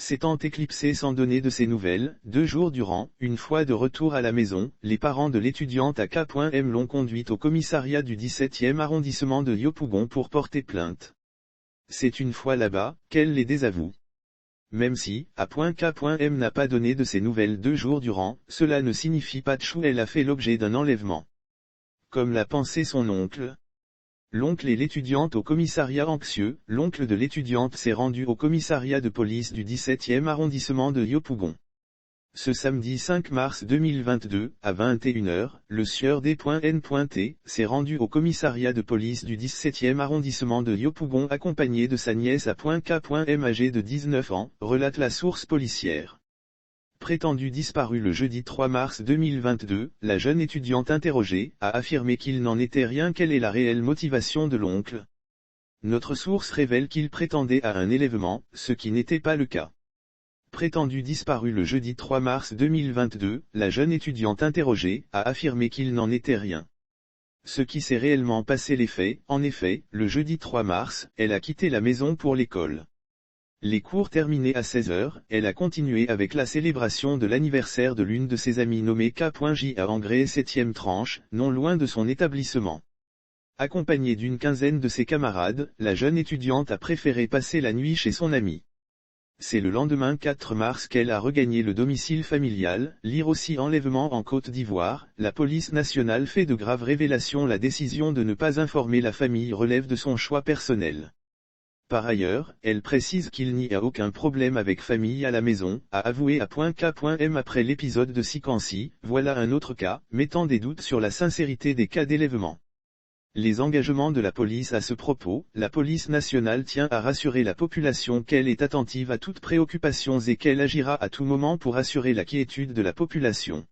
S'étant éclipsé sans donner de ses nouvelles, 2 jours durant, une fois de retour à la maison, les parents de l'étudiante à K.M l'ont conduite au commissariat du 17e arrondissement de Yopougon pour porter plainte. C'est une fois là-bas, qu'elle les désavoue. Même si, K.M n'a pas donné de ses nouvelles 2 jours durant, cela ne signifie pas qu'elle a fait l'objet d'un enlèvement. Comme l'a pensé son oncle. L'oncle et l'étudiante au commissariat anxieux, l'oncle de l'étudiante s'est rendu au commissariat de police du 17e arrondissement de Yopougon. Ce samedi 5 mars 2022, à 21h, le sieur D.N.T. s'est rendu au commissariat de police du 17e arrondissement de Yopougon accompagné de sa nièce à K.M âgée de 19 ans, relate la source policière. Prétendue disparue le jeudi 3 mars 2022, la jeune étudiante interrogée a affirmé qu'il n'en était rien. Quelle est la réelle motivation de l'oncle? Notre source révèle qu'il prétendait à un enlèvement, ce qui n'était pas le cas. Prétendue disparue le jeudi 3 mars 2022, la jeune étudiante interrogée a affirmé qu'il n'en était rien. Ce qui s'est réellement passé les faits, en effet, le jeudi 3 mars, elle a quitté la maison pour l'école. Les cours terminés à 16h, elle a continué avec la célébration de l'anniversaire de l'une de ses amies nommée K.J à Angré 7e tranche, non loin de son établissement. Accompagnée d'une quinzaine de ses camarades, la jeune étudiante a préféré passer la nuit chez son amie. C'est le lendemain 4 mars qu'elle a regagné le domicile familial. Lire aussi enlèvement en Côte d'Ivoire, la police nationale fait de graves révélations. La décision de ne pas informer la famille relève de son choix personnel. Par ailleurs, elle précise qu'il n'y a aucun problème avec famille à la maison, a avoué à K.M après l'épisode de Sikansi. Voilà un autre cas, mettant des doutes sur la sincérité des cas d'enlèvement. Les engagements de la police à ce propos, la police nationale tient à rassurer la population qu'elle est attentive à toutes préoccupations et qu'elle agira à tout moment pour assurer la quiétude de la population.